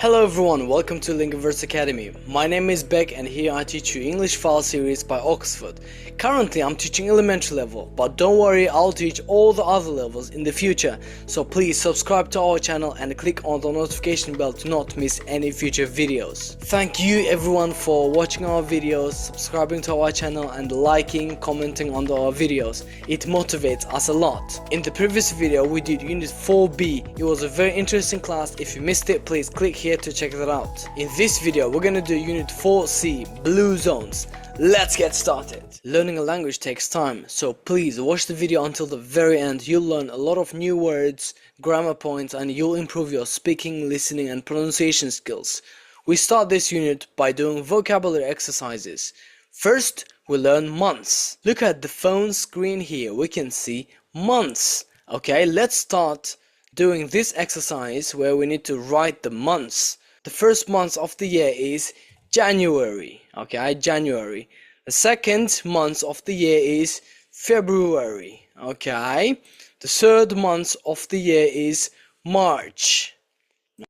Hello everyone, welcome to LingoVerse Academy. My name is Beck and here I teach you English file series by Oxford. Currently I'm teaching elementary level, but don't worry, I'll teach all the other levels in the future. So please subscribe to our channel and click on the notification bell to not miss any future videos. Thank you everyone for watching our videos, subscribing to our channel and liking, commenting on our videos. It motivates us a lot. In the previous video we did Unit 4B. It was a very interesting class. If you missed it, please click here to check that out. In this video we're gonna do Unit 4C, Blue Zones. Let's get started. Learning a language takes time, so please watch the video until the very end. You'll learn a lot of new words, grammar points, and you'll improve your speaking, listening and pronunciation skills. We start this unit by doing vocabulary exercises. First we learn months. Look at the phone screen here, we can see months. Okay, let's start doing this exercise where we need to write the months. The first month of the year is January. Okay, January. The second month of the year is February. Okay. The third month of the year is March.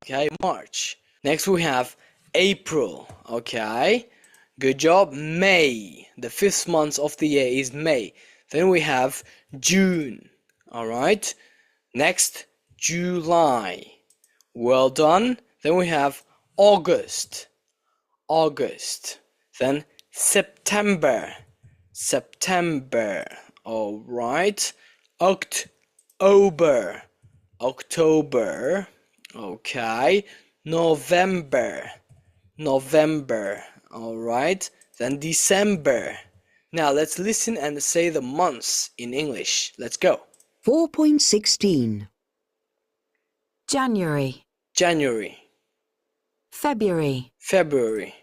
Okay, March. Next we have April. Okay, good job. May. The fifth month of the year is May. Then we have June. Alright. Next, July. Well done. Then we have August. August. Then September. September. All right. October. October. Okay. November. November. All right. Then December. Now let's listen and say the months in English. Let's go. 4.16 January, January, February, February,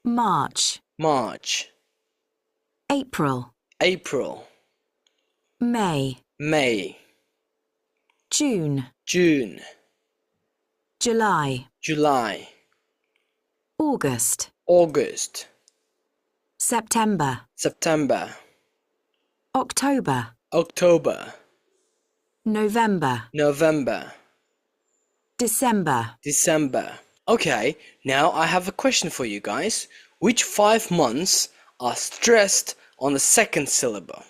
March, March, April, April, May, May, June, June, July, July, August, August, September, September, October, October, November, November, December. December. Okay, now I have a question for you guys. Which 5 months are stressed on the second syllable?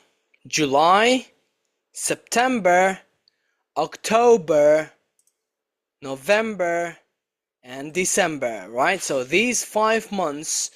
July, September, October, November, and December, right? So these 5 months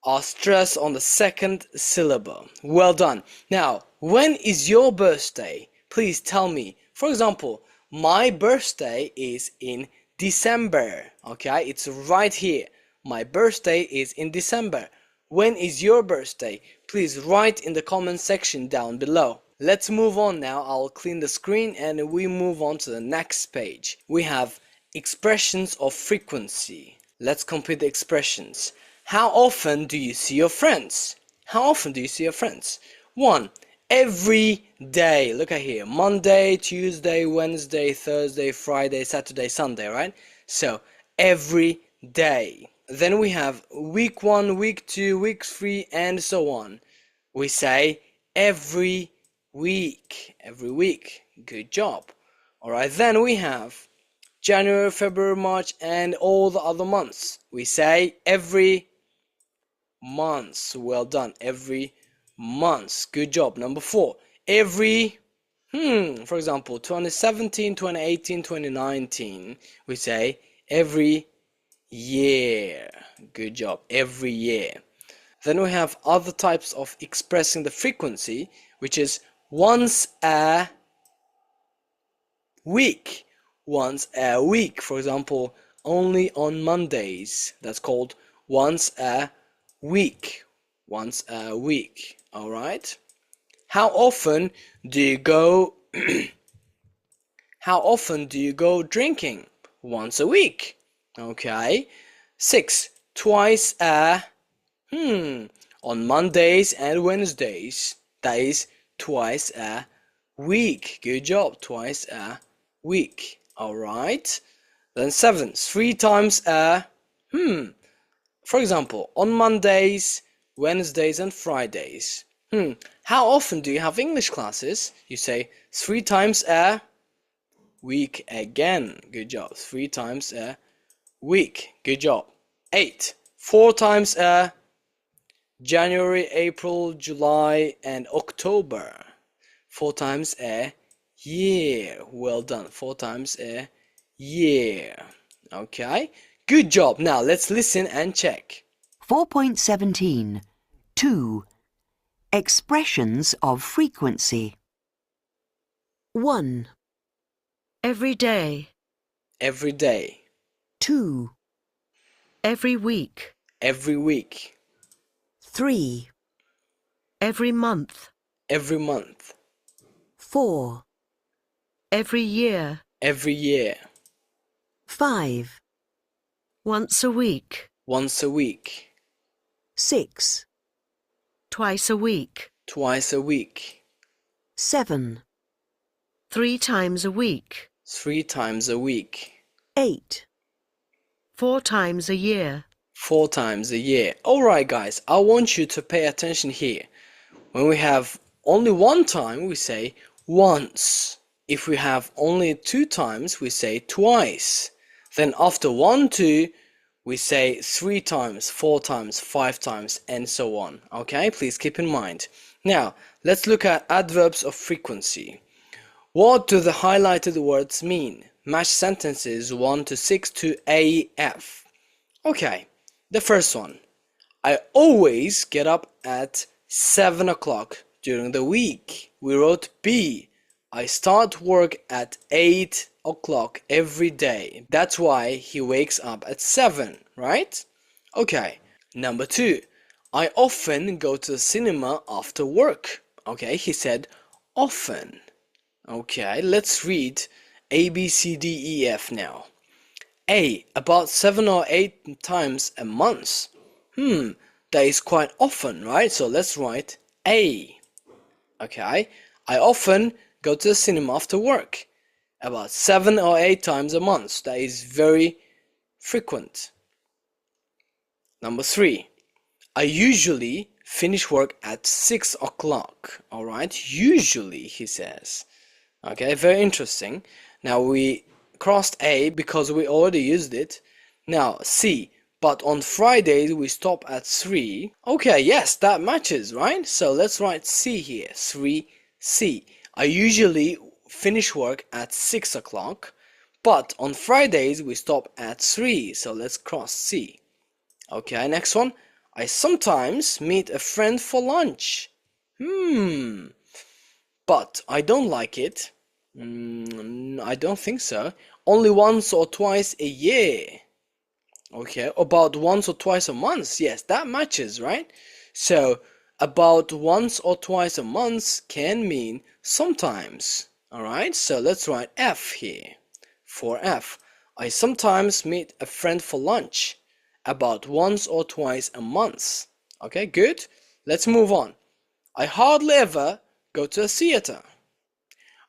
are stressed on the second syllable. Well done. Now, when is your birthday? Please tell me. For example, my birthday is in December. Okay, it's right here. My birthday is in December. When is your birthday? Please write in the comment section down below. Let's move on now. I'll clean the screen and we move on to the next page. We have expressions of frequency. Let's complete the expressions. How often do you see your friends? How often do you see your friends? 1. Every day. Look at here. Monday, Tuesday, Wednesday, Thursday, Friday, Saturday, Sunday, right? So, every day. Then we have week 1, week 2, week 3, and so on. We say every week. Every week. Good job. Alright, then we have January, February, March, and all the other months. We say every month. Well done. Every months. Good job. Number 4. Every, for example, 2017, 2018, 2019. We say every year. Good job. Every year. Then we have other types of expressing the frequency, which is once a week. Once a week. For example, only on Mondays. That's called once a week. Once a week. All right. How often do you go How often do you go drinking? Once a week. Okay. 6. Twice a on Mondays and Wednesdays. That is twice a week. Good job. Twice a week. All right. Then 7. 3 times a for example, on Mondays, Wednesdays and Fridays. How often do you have English classes? You say 3 times a week again. Good job. 3 times a Week. Good job. 8. 4 times a January, April, July, and October. 4 times a year. Well done. 4 times a year. Okay. Good job. Now let's listen and check. 4.17. 2. Expressions of frequency. 1, Every day, Every day. 2, every week, Every week. 3, every month, Every month. 4, every year, Every year. 5, once a week, Once a week. 6, twice a week, Twice a week. 7, 3 times a week, 3 times a week. 8. 4 times a year. 4 times a year. Alright guys, I want you to pay attention here. When we have only one time, we say once. If we have only 2 times, we say twice. Then after 1, 2, we say 3 times, 4 times, 5 times, and so on. Okay, please keep in mind. Now, let's look at adverbs of frequency. What do the highlighted words mean? Match sentences 1 to 6 to AF. Okay, the first one. I always get up at 7 o'clock during the week. We wrote B. I start work at 8 o'clock every day. That's why he wakes up at 7, right? Okay, number 2. I often go to the cinema after work. Okay, he said often. Okay, let's read A, B, C, D, E, F now. A. About 7 or 8 times a month. That is quite often, right? So let's write A. Okay, I often go to the cinema after work. About 7 or 8 times a month. That is very frequent. Number 3. I usually finish work at 6 o'clock. Alright, usually, he says. Okay, very interesting. Now we crossed A because we already used it. Now C, but on Fridays we stop at 3. Okay, yes, that matches, right? So let's write C here, 3C. I usually finish work at 6 o'clock, but on Fridays we stop at 3. So let's cross C. Okay, next one. I sometimes meet a friend for lunch. But I don't like it. I don't think so. Only once or twice a year. Okay, about once or twice a month. Yes, that matches, right? So, about once or twice a month can mean sometimes. Alright, so let's write F here. For F, I sometimes meet a friend for lunch. About once or twice a month. Okay, good. Let's move on. I hardly ever go to a theater.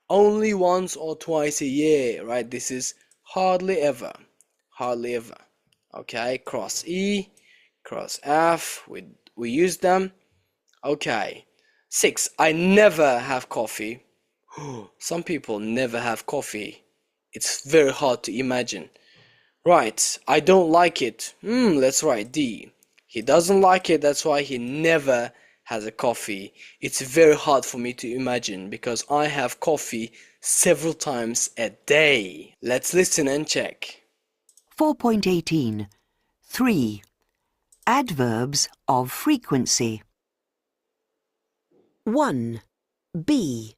Only once or twice a year, right? This is hardly ever. Hardly ever. Okay, cross E, cross F. We use them. Okay. 6. I never have coffee. Some people never have coffee. It's very hard to imagine. Right, I don't like it. Let's write D. He doesn't like it, that's why he never has a coffee. It's very hard for me to imagine because I have coffee several times a day. Let's listen and check. 4.18. 3. Adverbs of frequency. 1. B.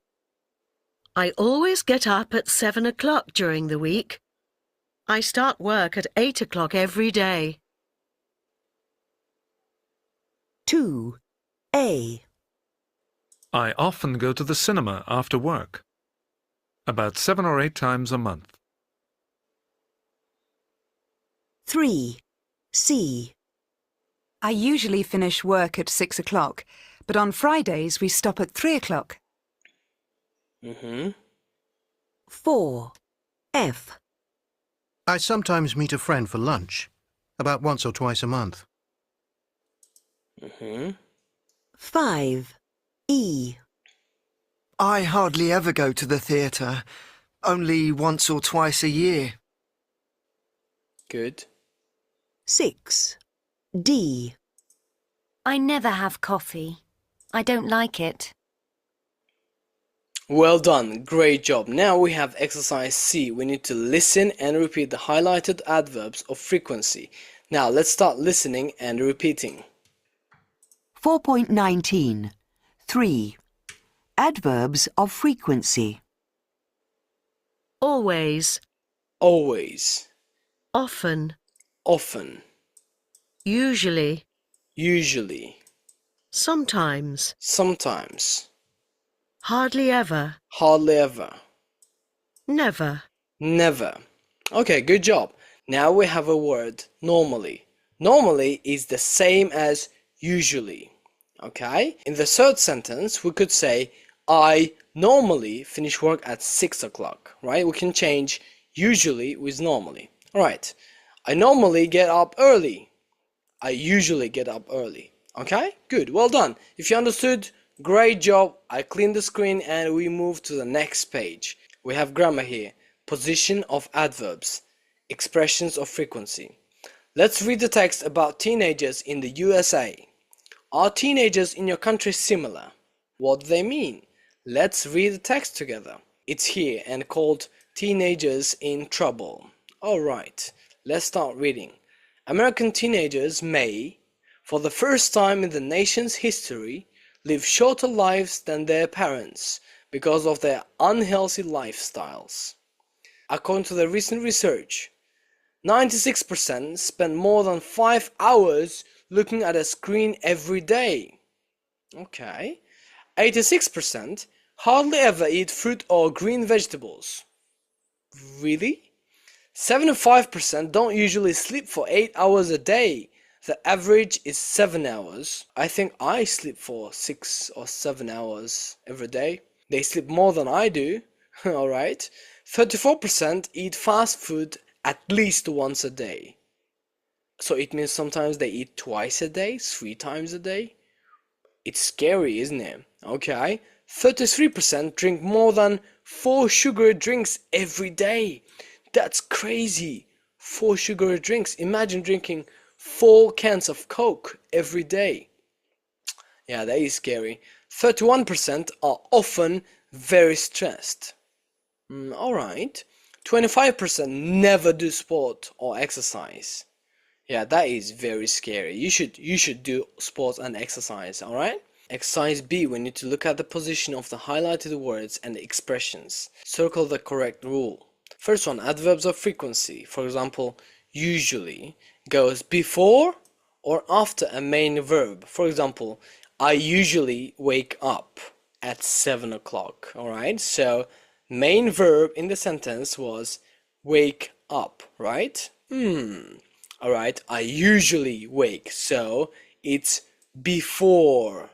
I always get up at 7 o'clock during the week. I start work at 8 o'clock every day. 2. A. I often go to the cinema after work. About 7 or 8 times a month. 3. C. I usually finish work at 6 o'clock, but on Fridays we stop at 3 o'clock. 4. F. I sometimes meet a friend for lunch, about once or twice a month. 5. E. I hardly ever go to the theatre, only once or twice a year. Good. 6. D. I never have coffee. I don't like it. Well done, great job. Now we have exercise C. We need to listen and repeat the highlighted adverbs of frequency. Now let's start listening and repeating. 4.19. 3. Adverbs of frequency. Always, Always, often, often, usually, usually, sometimes, sometimes, hardly ever, hardly ever, never. never. Okay, good job. Now we have a word, normally. Normally is the same as usually. Okay? In the third sentence, we could say, I normally finish work at 6 o'clock, right? We can change usually with normally. Alright. I normally get up early. I usually get up early. Okay? Good. Well done. If you understood, great job. I cleaned the screen and we move to the next page. We have grammar here. Position of adverbs. Expressions of frequency. Let's read the text about teenagers in the USA. Are teenagers in your country similar? What do they mean? Let's read the text together. It's here and called Teenagers in Trouble. Alright, let's start reading. American teenagers may, for the first time in the nation's history, live shorter lives than their parents because of their unhealthy lifestyles. According to the recent research, 96% spend more than 5 hours looking at a screen every day. Okay. 86% hardly ever eat fruit or green vegetables. Really? 75% don't usually sleep for 8 hours a day. The average is 7 hours. I think I sleep for 6 or 7 hours every day. They sleep more than I do. Alright. 34% eat fast food at least once a day. So it means sometimes they eat twice a day, 3 times a day. It's scary, isn't it? Okay. 33% drink more than 4 sugary drinks every day. That's crazy. 4 sugary drinks. Imagine drinking 4 cans of Coke every day. Yeah, that is scary. 31% are often very stressed. Alright. 25% never do sport or exercise. Yeah, that is very scary. You should do sports and exercise, alright? Exercise B, we need to look at the position of the highlighted words and expressions. Circle the correct rule. First one, adverbs of frequency. For example, usually goes before or after a main verb. For example, I usually wake up at 7 o'clock, alright? So, main verb in the sentence was wake up, right? Alright, I usually wake, so it's before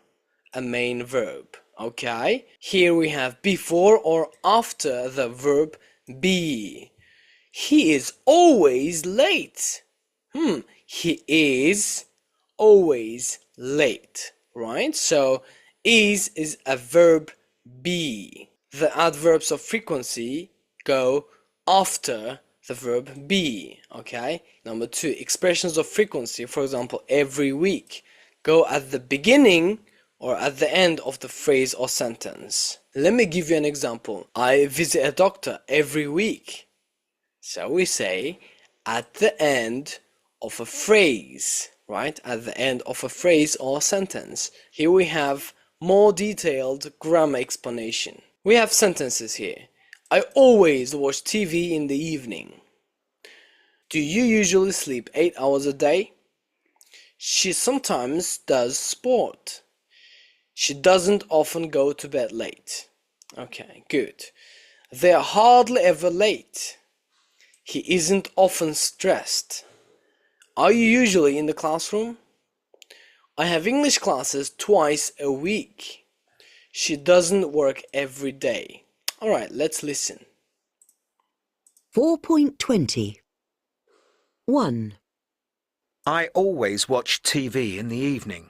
a main verb, okay? Here we have before or after the verb be. He is always late. He is always late, right? So, is a verb be. The adverbs of frequency go after the verb be, okay? Number 2, expressions of frequency, for example, every week, go at the beginning or at the end of the phrase or sentence. Let me give you an example. I visit a doctor every week. So we say at the end of a phrase, right? At the end of a phrase or sentence. Here we have more detailed grammar explanation. We have sentences here. I always watch TV in the evening. Do you usually sleep 8 hours a day? She sometimes does sport. She doesn't often go to bed late. Okay, good. They're hardly ever late. He isn't often stressed. Are you usually in the classroom? I have English classes twice a week. She doesn't work every day. Alright, let's listen. 4.20. 1. I always watch TV in the evening.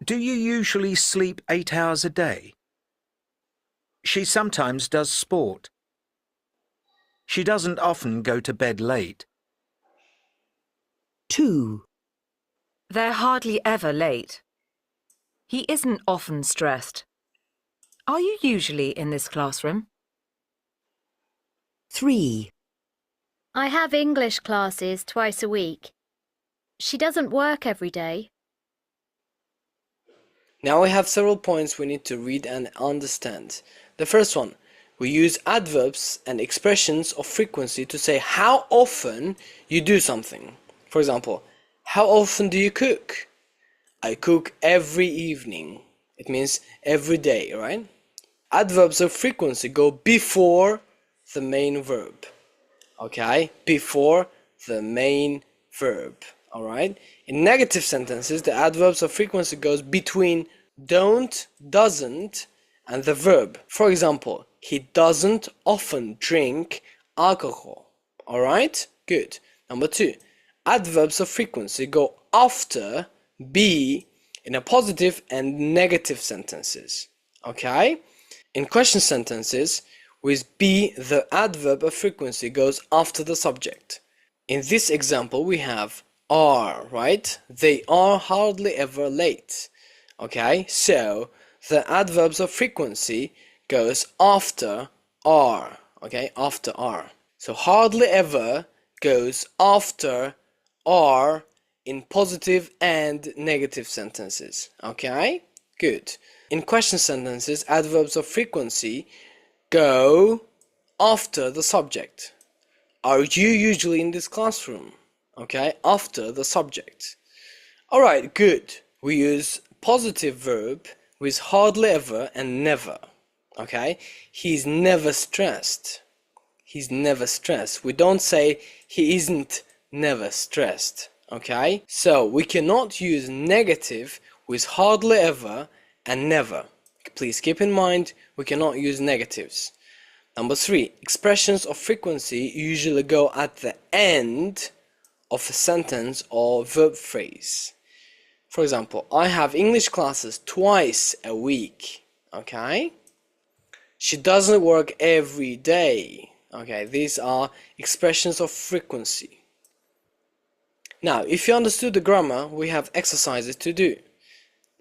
Do you usually sleep 8 hours a day? She sometimes does sport. She doesn't often go to bed late. 2. They're hardly ever late. He isn't often stressed. Are you usually in this classroom? 3. I have English classes twice a week. She doesn't work every day. Now we have several points we need to read and understand. The first one, we use adverbs and expressions of frequency to say how often you do something. For example, how often do you cook? I cook every evening. It means every day, right? Adverbs of frequency go before the main verb. Okay? Before the main verb. Alright? In negative sentences, the adverbs of frequency goes between don't, doesn't, and the verb. For example, he doesn't often drink alcohol. Alright? Good. Number 2. Adverbs of frequency go after be in a positive and negative sentences. Okay? In question sentences, with be, the adverb of frequency goes after the subject. In this example, we have are, right? They are hardly ever late. Okay, so the adverbs of frequency goes after are. Okay, after are. So hardly ever goes after are in positive and negative sentences. Okay, good. In question sentences, adverbs of frequency go after the subject. Are you usually in this classroom? Okay, after the subject. Alright, good. We use positive verb with hardly ever and never. Okay, he's never stressed. He's never stressed. We don't say he isn't never stressed. Okay, so we cannot use negative with hardly ever and never. Please keep in mind we cannot use negatives. Number 3, expressions of frequency usually go at the end of a sentence or verb phrase. For example, I have English classes twice a week. Okay? She doesn't work every day. Okay, these are expressions of frequency. Now, if you understood the grammar, we have exercises to do.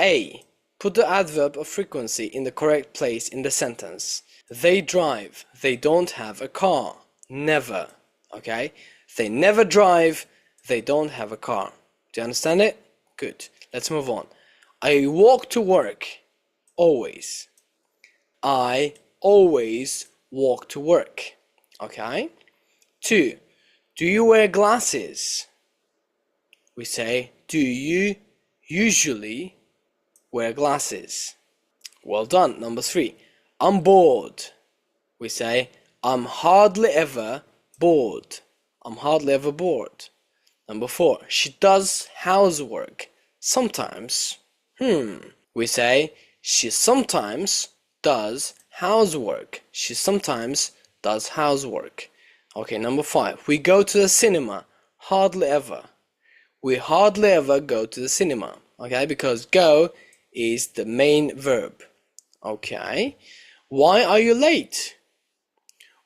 A. Put the adverb of frequency in the correct place in the sentence. They drive. They don't have a car. Never. Okay? They never drive. They don't have a car. Do you understand it? Good. Let's move on. I walk to work. Always. I always walk to work. Okay? 2. Do you wear glasses? We say, do you usually wear glasses? Well done. Number 3. I'm bored. We say, I'm hardly ever bored. I'm hardly ever bored. Number 4. She does housework. Sometimes. We say, she sometimes does housework. She sometimes does housework. Okay, number 5. We go to the cinema. Hardly ever. We hardly ever go to the cinema. Okay, because go is the main verb. Okay. Why are you late?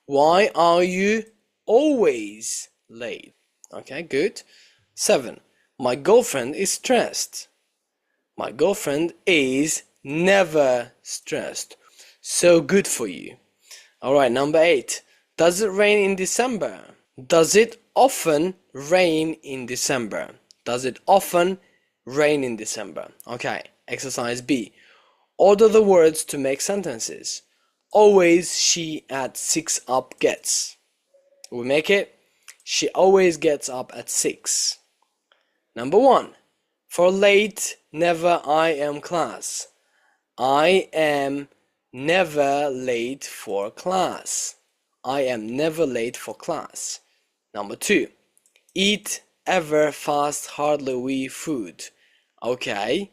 Why are you always late? Okay, good. 7. My girlfriend is stressed. My girlfriend is never stressed. So good for you. Alright, number 8. Does it rain in December? Does it often rain in December? Does it often rain in December? Okay, exercise B. Order the words to make sentences. Always she at 6 up gets. We make it. She always gets up at 6. Number 1. For late, never I am class. I am never late for class. I am never late for class. Number 2. Eat ever fast hardly we food. Okay.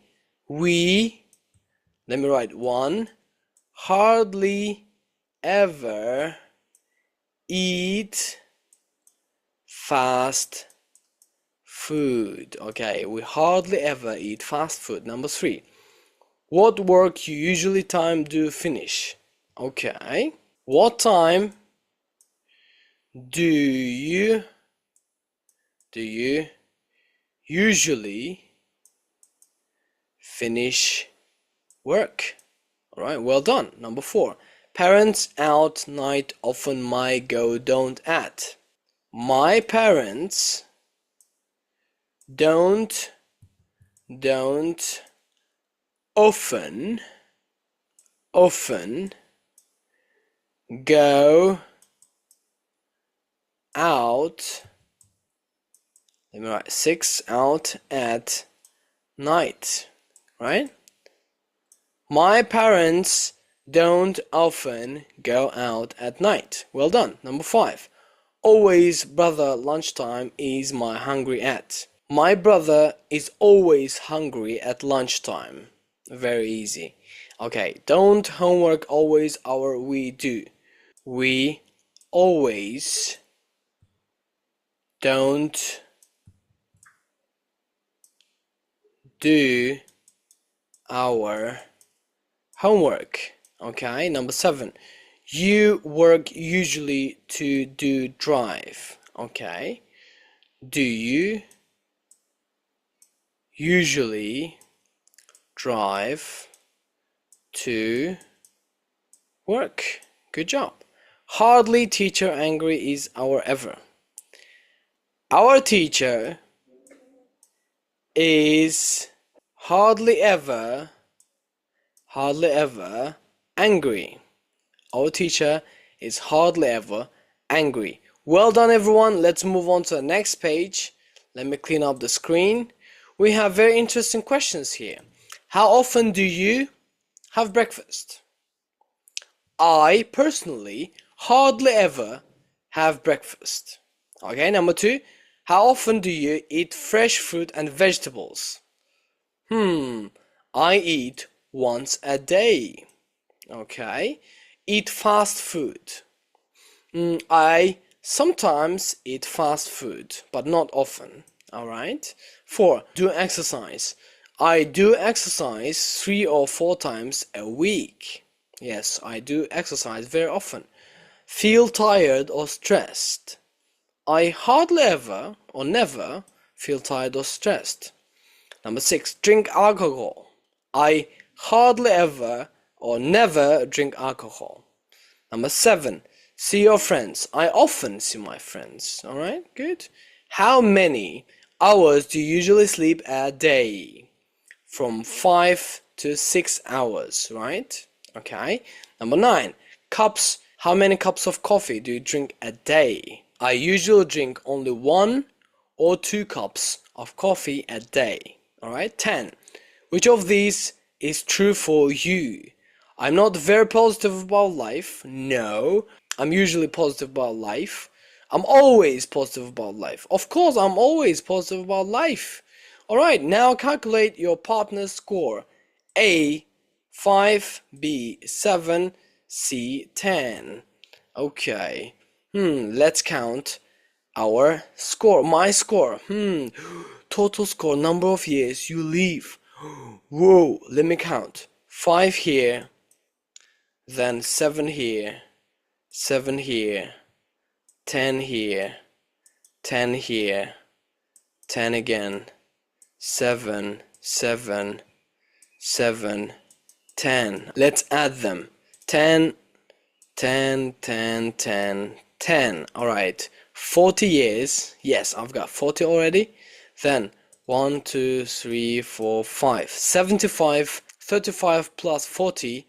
We, let me write 1. Hardly ever eat fast food. Okay, we hardly ever eat fast food. Number 3. What work you usually time do finish? Okay. What time do you usually finish work. All right, well done. Number 4. Parents out night often my go don't at. My parents don't often go out. Let me write 6 out at night, right? My parents don't often go out at night. Well done. Number 5. Always brother lunchtime is my hungry at. My brother is always hungry at lunchtime. Very easy. Okay, don't homework always our we do. We always don't do our homework. Okay, number 7. You work usually to do drive. Okay. Do you usually drive to work? Good job. Hardly teacher angry is our ever. Our teacher is hardly ever angry. Our teacher is hardly ever angry. Well done, everyone. Let's move on to the next page. Let me clean up the screen. We have very interesting questions here. How often do you have breakfast? I personally hardly ever have breakfast. Okay, number 2. How often do you eat fresh fruit and vegetables? I eat once a day. Okay. Eat fast food. I sometimes eat fast food, but not often. Alright. 4. Do exercise. I do exercise 3 or 4 times a week. Yes, I do exercise very often. Feel tired or stressed. I hardly ever or never feel tired or stressed. Number 6. Drink alcohol. I hardly ever or never drink alcohol. Number 7. See your friends. I often see my friends. Alright, good. How many hours do you usually sleep a day? From 5 to 6 hours, right? Okay. Number 9. Cups. How many cups of coffee do you drink a day? I usually drink only 1 or 2 cups of coffee a day. Alright. 10. Which of these is true for you? I'm not very positive about life. No. I'm usually positive about life. I'm always positive about life. Of course, I'm always positive about life. Alright, now calculate your partner's score. A 5, B 7, C 10. Okay. Let's count our score. My score. Total score, number of years you live. Whoa, let me count. 5 here, then 7 here, 7 here, 10 here, 10 here, 10 again, 7, 7, 7, 10. Let's add them. 10, 10, 10, 10, 10. Alright, 40 years. Yes, I've got 40 already. Then 1, 2, 3, 4, 5. 75, 35 plus 40,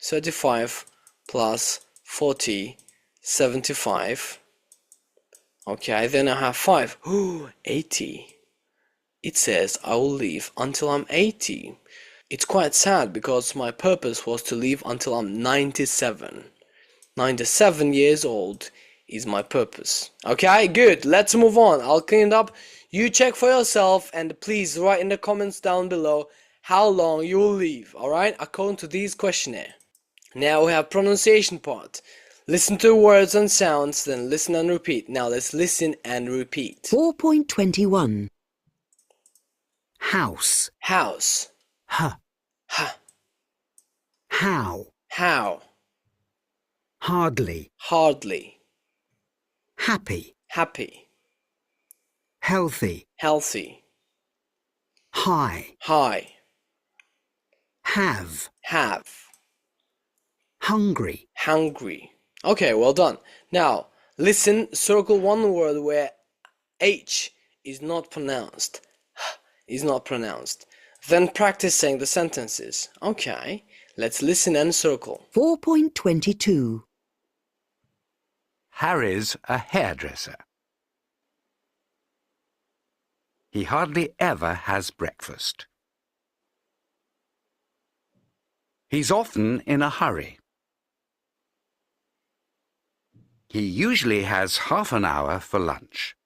35 plus 40, 75. Okay, then I have 5. 80. It says I will live until I'm 80. It's quite sad because my purpose was to live until I'm 97. 97 years old is my purpose. Okay, good. Let's move on. I'll clean it up. You check for yourself and please write in the comments down below how long you will live, alright, according to these questionnaire. Now we have pronunciation part. Listen to words and sounds, then listen and repeat. Now let's listen and repeat. 4.21. House. House. Huh. Ha. How. How. Hardly. Hardly. Happy. Happy. Healthy. Healthy. high, High. have, Have. hungry, Hungry. Okay, well done. Now, listen, circle one word where H is not pronounced. Is not pronounced. Then practice saying the sentences. Okay, let's listen and circle. 4.22. Harry's a hairdresser. He hardly ever has breakfast. He's often in a hurry. He usually has half an hour for lunch.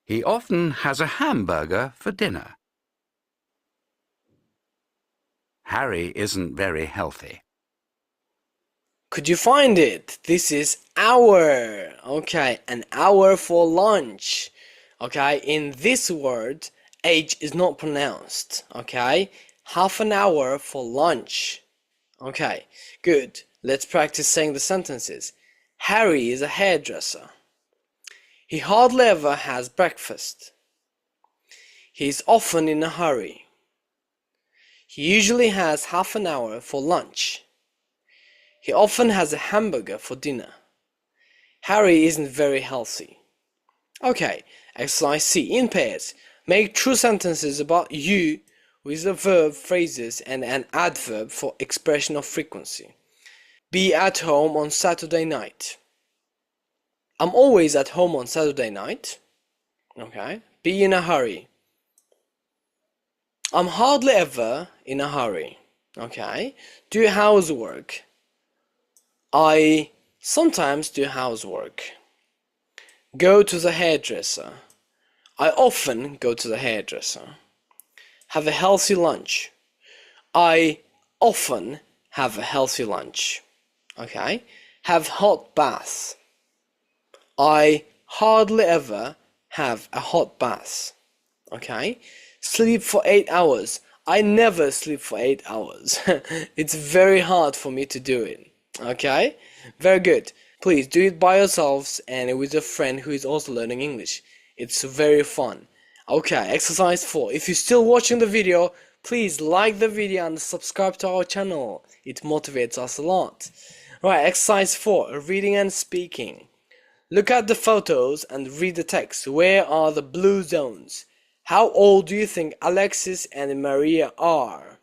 He often has a hamburger for dinner. Harry isn't very healthy. Could you find it? This is hour. Okay, an hour for lunch. Okay, in this word, H is not pronounced. Okay, half an hour for lunch. Okay, good. Let's practice saying the sentences. Harry is a hairdresser. He hardly ever has breakfast. He is often in a hurry. He usually has half an hour for lunch. He often has a hamburger for dinner. Harry isn't very healthy. Okay, exercise C. In pairs, make true sentences about you with the verb phrases and an adverb for expression of frequency. Be at home on Saturday night. I'm always at home on Saturday night. Okay. Be in a hurry. I'm hardly ever in a hurry. Okay. Do housework. I sometimes do housework. Go to the hairdresser. I often go to the hairdresser. Have a healthy lunch. I often have a healthy lunch. Okay. Have hot bath. I hardly ever have a hot bath. Okay. Sleep for 8 hours. I never sleep for 8 hours. It's very hard for me to do it. Okay. Very good. Please do it by yourselves and with a friend who is also learning English. It's very fun. Okay, exercise 4. If you're still watching the video, please like the video and subscribe to our channel. It motivates us a lot. Right, exercise 4. Reading and speaking. Look at the photos and read the text. Where are the blue zones? How old do you think Alexis and Maria are?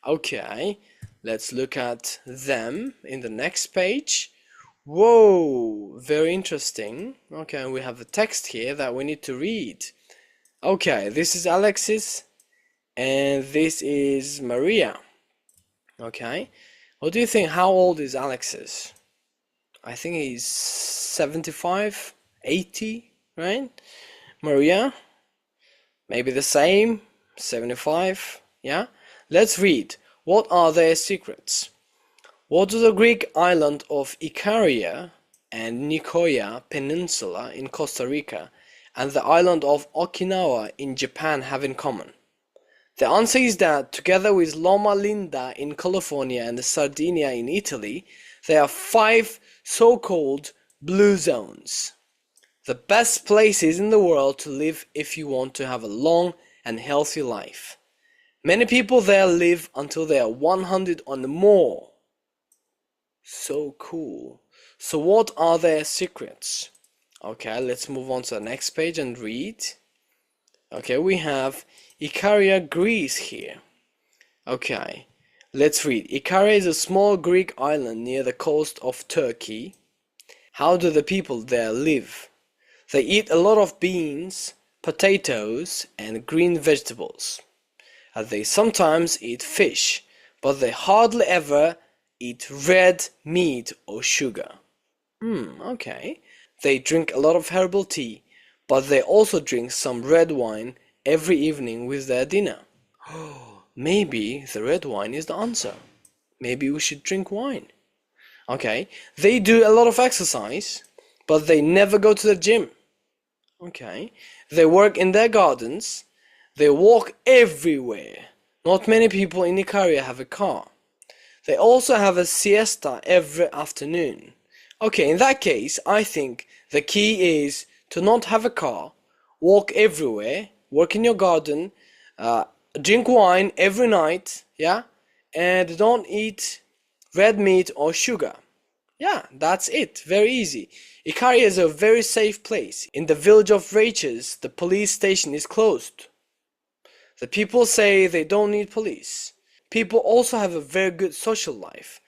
Okay, let's look at them in the next page. Whoa, very interesting. Okay, we have a text here that we need to read. Okay, this is Alexis and this is Maria. Okay, what do you think? How old is Alexis? I think he's 75, 80, right? Maria? Maybe the same, 75, yeah? Let's read. What are their secrets? What do the Greek island of Icaria and Nicoya Peninsula in Costa Rica and the island of Okinawa in Japan have in common? The answer is that together with Loma Linda in California and Sardinia in Italy, there are 5 so-called blue zones. The best places in the world to live if you want to have a long and healthy life. Many people there live until they are 100 or more. So cool. So what are their secrets? Okay, let's move on to the next page and read. Okay, we have Icaria, Greece here. Okay, let's read. Icaria is a small Greek island near the coast of Turkey. How do the people there live? They eat a lot of beans, potatoes, and green vegetables. They sometimes eat fish, but they hardly ever eat red meat or sugar. Okay. They drink a lot of herbal tea, but they also drink some red wine every evening with their dinner. Maybe the red wine is the answer. Maybe we should drink wine. Okay. They do a lot of exercise, but they never go to the gym. Okay. They work in their gardens. They walk everywhere. Not many people in Icaria have a car. They also have a siesta every afternoon. Okay, in that case, I think the key is to not have a car, walk everywhere, work in your garden, drink wine every night, yeah, and don't eat red meat or sugar. Yeah, that's it. Very easy. Ikaria is a very safe place. In the village of Rachis, the police station is closed. The people say they don't need police. People also have a very good social life.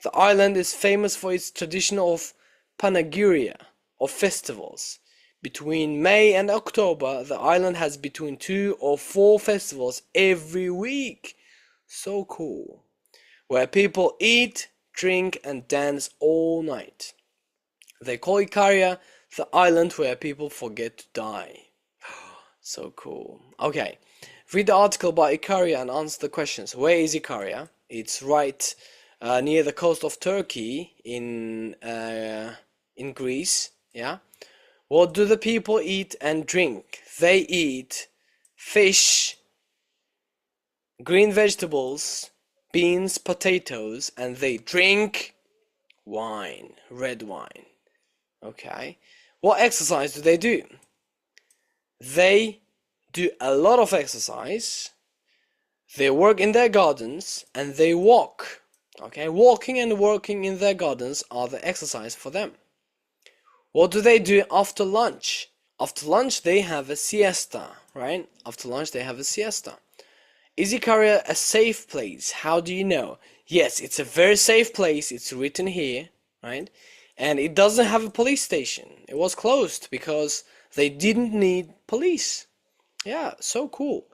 The island is famous for its tradition of Panagyria, or festivals. Between May and October, the island has between 2 or 4 festivals every week. So cool. Where people eat, drink and dance all night. They call Ikaria the island where people forget to die. So cool. Okay, read the article about Ikaria and answer the questions. Where is Ikaria? It's right near the coast of Turkey in Greece. Yeah. What do the people eat and drink? They eat fish, green vegetables, beans, potatoes, and they drink wine, red wine. Okay. What exercise do they do? They do a lot of exercise. They work in their gardens and they walk. Okay, walking and working in their gardens are the exercise for them. What do they do after lunch? After lunch they have a siesta, right? After lunch they have a siesta. Is Ikaria a safe place? How do you know? Yes, it's a very safe place. It's written here, right? And it doesn't have a police station. It was closed because they didn't need police. Yeah, so cool.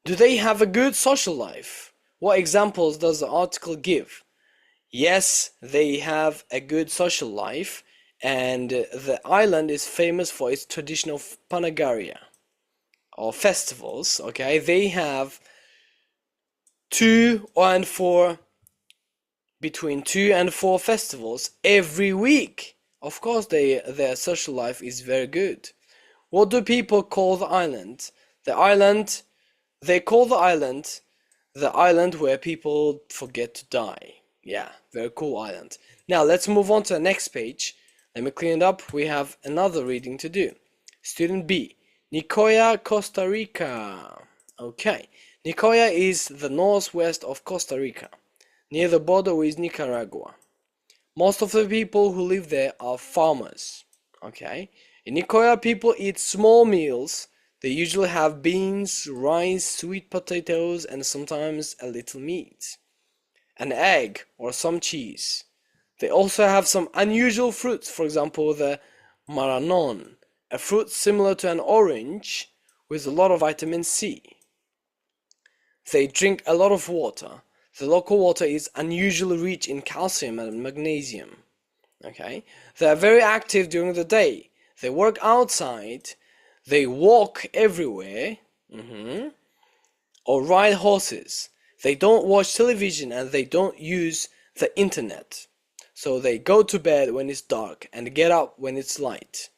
Do they have a good social life? What examples does the article give? Yes, they have a good social life, and the island is famous for its tradition of Panagaria, or festivals. Okay, they have between 2 and 4 festivals every week. Of course, their social life is very good. What do people call the island? They call the island where people forget to die. Yeah, very cool island. Now let's move on to the next page. Let me clean it up. We have another reading to do. Student B, Nicoya, Costa Rica. Okay, Nicoya is the northwest of Costa Rica, near the border with Nicaragua. Most of the people who live there are farmers. Okay, in Nicoya people eat small meals. They usually have beans, rice, sweet potatoes, and sometimes a little meat, an egg, or some cheese. They also have some unusual fruits, for example the maranon, a fruit similar to an orange with a lot of vitamin C. They drink a lot of water. The local water is unusually rich in calcium and magnesium. Okay, they are very active during the day. They work outside. They walk everywhere, or ride horses. They don't watch television and they don't use the internet. So they go to bed when it's dark and get up when it's light.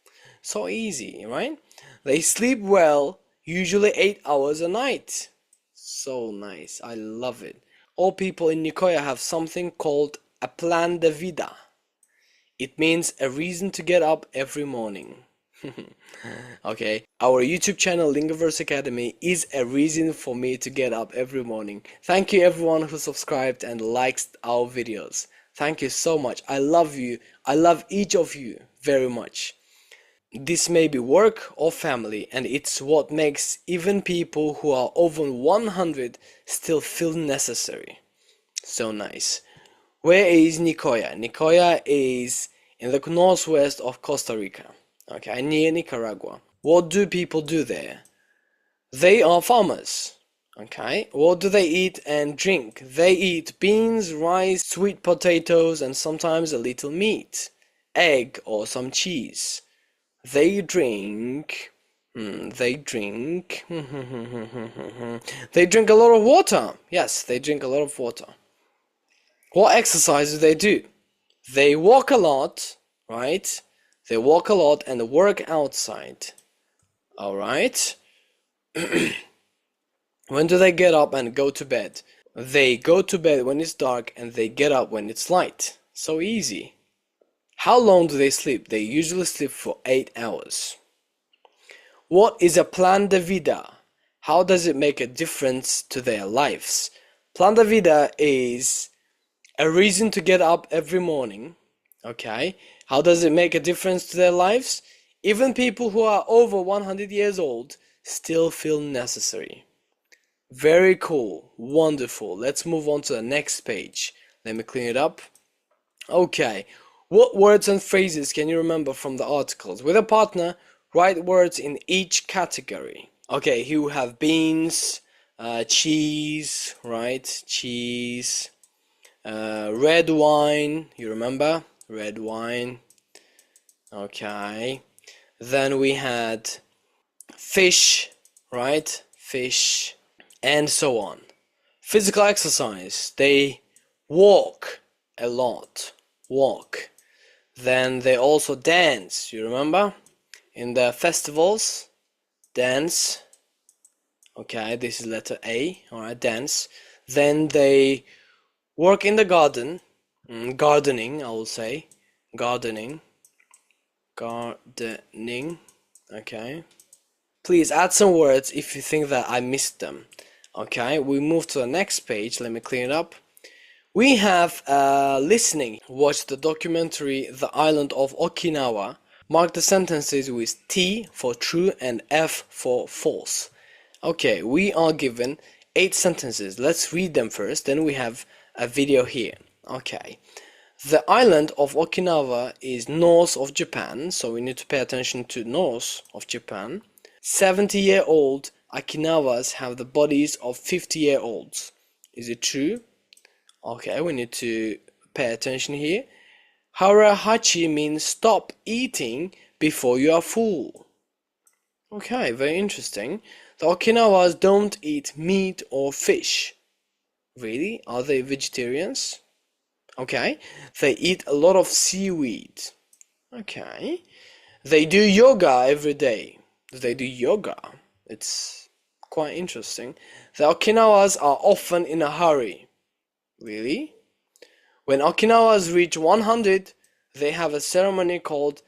So easy, right? They sleep well, usually 8 hours a night. So nice, I love it. All people in Nicoya have something called a plan de vida. It means a reason to get up every morning. Okay, our YouTube channel LingoVerse Academy is a reason for me to get up every morning. Thank you everyone who subscribed and likes our videos. Thank you so much. I love you. I love each of you very much. This may be work or family, and it's what makes even people who are over 100 still feel necessary. So nice. Where is Nicoya? Nicoya is in the northwest of Costa Rica. Okay, near Nicaragua. What do people do there? They are farmers. Okay, what do they eat and drink? They eat beans, rice, sweet potatoes, and sometimes a little meat, egg, or some cheese. They drink. They drink a lot of water. Yes, they drink a lot of water. What exercise do they do? They walk a lot, right? They walk a lot and work outside. Alright. When do they get up and go to bed? They go to bed when it's dark and they get up when it's light. So easy. How long do they sleep? They usually sleep for 8 hours. What is a plan de vida? How does it make a difference to their lives? Plan de vida is a reason to get up every morning. Okay. How does it make a difference to their lives? Even people who are over 100 years old still feel necessary. Very cool. Wonderful. Let's move on to the next page. Let me clean it up. Okay. What words and phrases can you remember from the articles? With a partner, write words in each category. Okay, here we have beans, cheese, right? Cheese. Red wine, you remember? Red wine. Okay. Then we had fish, right? Fish. And so on. Physical exercise. They walk a lot. Walk. Then they also dance, you remember? In the festivals, dance. Okay, this is letter A. Alright, dance. Then they work in the garden. Gardening, I will say. Gardening. Gardening. Okay. Please add some words if you think that I missed them. Okay, we move to the next page. Let me clean it up. We have listening. Watch the documentary The Island of Okinawa. Mark the sentences with T for true and F for false. Okay, we are given 8 sentences. Let's read them first. Then we have a video here. Okay. The island of Okinawa is north of Japan, so we need to pay attention to north of Japan. 70-year-old Okinawas have the bodies of 50-year-olds. Is it true? Okay, we need to pay attention here. Harahachi means stop eating before you are full. Okay, very interesting. The Okinawas don't eat meat or fish. Really? Are they vegetarians? Okay. They eat a lot of seaweed. Okay. They do yoga every day. They do yoga. It's quite interesting. The Okinawas are often in a hurry. Really? When Okinawas reach 100, they have a ceremony called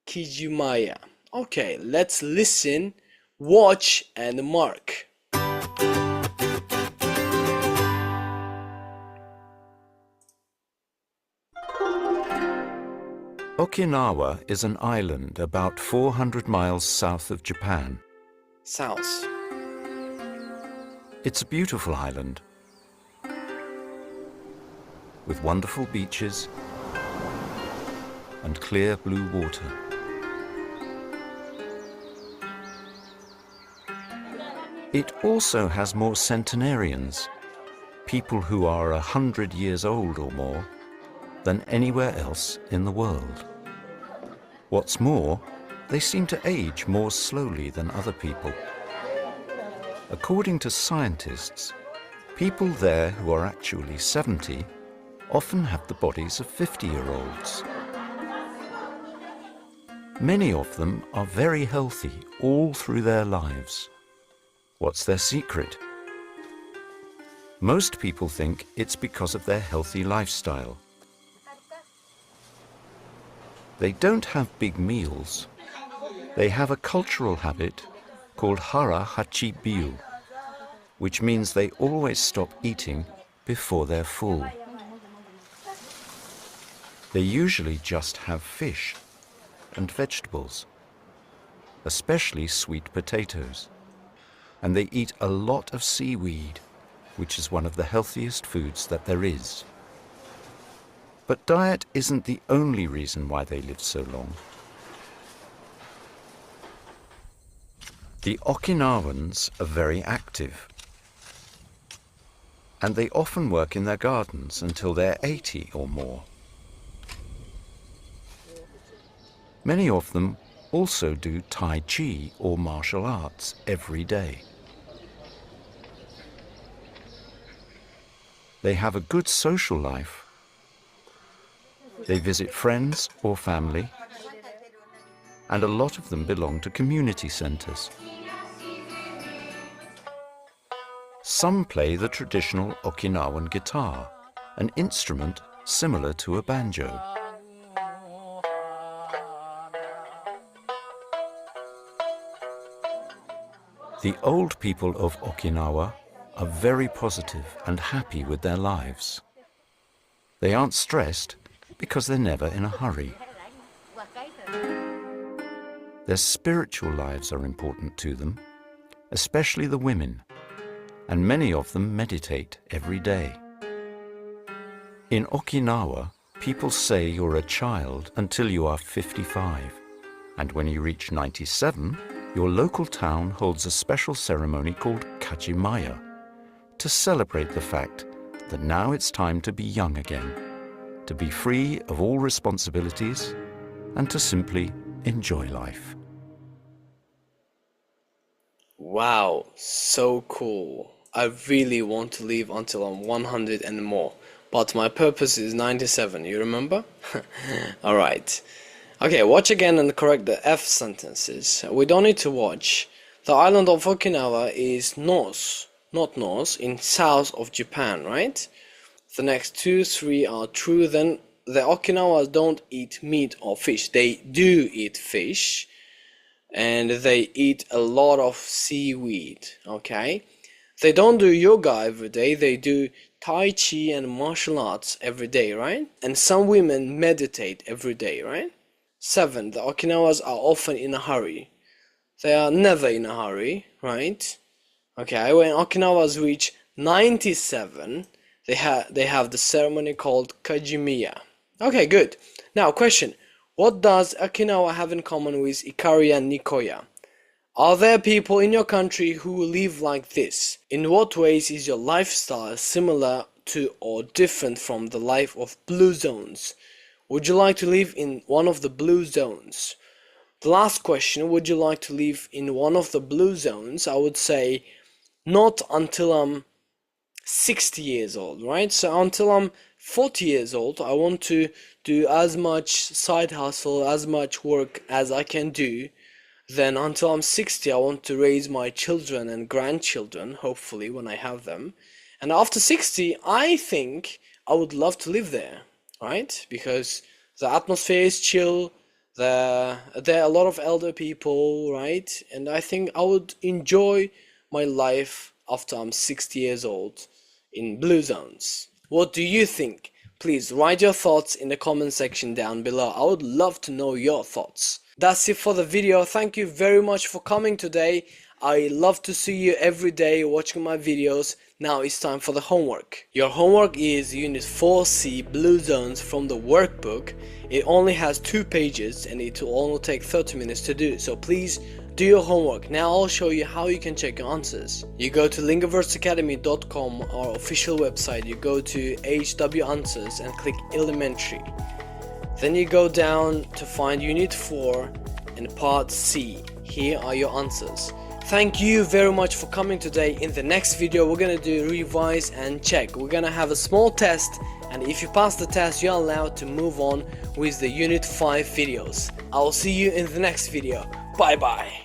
Kijimaya. Okay, let's listen, watch, and mark. Okinawa is an island about 400 miles south of Japan. South. It's a beautiful island with wonderful beaches and clear blue water. It also has more centenarians, people who are 100 years old or more, than anywhere else in the world. What's more, they seem to age more slowly than other people. According to scientists, people there who are actually 70 often have the bodies of 50-year-olds. Many of them are very healthy all through their lives. What's their secret? Most people think it's because of their healthy lifestyle. They don't have big meals. They have a cultural habit called hara hachi biu, which means they always stop eating before they're full. They usually just have fish and vegetables, especially sweet potatoes, and they eat a lot of seaweed, which is one of the healthiest foods that there is. But diet isn't the only reason why they live so long. The Okinawans are very active, and they often work in their gardens until they're 80 or more. Many of them also do Tai Chi or martial arts every day. They have a good social life. They visit friends or family, and a lot of them belong to community centers. Some play the traditional Okinawan guitar, an instrument similar to a banjo. The old people of Okinawa are very positive and happy with their lives. They aren't stressed because they're never in a hurry. Their spiritual lives are important to them, especially the women, and many of them meditate every day. In Okinawa, people say you're a child until you are 55, and when you reach 97, your local town holds a special ceremony called Kajimaya to celebrate the fact that now it's time to be young again, to be free of all responsibilities, and to simply enjoy life. Wow, so cool. I really want to live until I'm 100 and more, but my purpose is 97, you remember? Alright. Okay, watch again and correct the F sentences. We don't need to watch. The island of Okinawa is north, not north, in south of Japan, right? The next 2, 3 are true. Then the Okinawas don't eat meat or fish. They do eat fish, and they eat a lot of seaweed, okay? They don't do yoga every day. They do Tai Chi and martial arts every day, right? And some women meditate every day, right? 7. The Okinawas are often in a hurry. They are never in a hurry, right? Okay, when Okinawas reach 97, they have the ceremony called Kajimiya. Okay, good. Now, question. What does Okinawa have in common with Ikari and Nicoya? Are there people in your country who live like this? In what ways is your lifestyle similar to or different from the life of blue zones? Would you like to live in one of the blue zones? The last question, would you like to live in one of the blue zones? I would say not until I'm 60 years old, right? So until I'm 40 years old, I want to do as much side hustle, as much work as I can do. Then until I'm 60, I want to raise my children and grandchildren, hopefully, when I have them. And after 60, I think I would love to live there, right? Because the atmosphere is chill, there are a lot of elder people, right? And I think I would enjoy my life after I'm 60 years old in blue zones. What do you think? Please write your thoughts in the comment section down below. I would love to know your thoughts. That's it for the video. Thank you very much for coming today. I love to see you every day watching my videos. Now it's time for the homework. Your homework is Unit 4C Blue Zones from the workbook. It only has 2 pages and it will only take 30 minutes to do. So please do your homework. Now I'll show you how you can check your answers. You go to LingoVerseAcademy.com, our official website. You go to HW Answers and click Elementary. Then you go down to find Unit 4 and Part C. Here are your answers. Thank you very much for coming today. In the next video we're gonna do revise and check. We're gonna have a small test, and if you pass the test you're allowed to move on with the Unit 5 videos. I'll see you in the next video. Bye bye.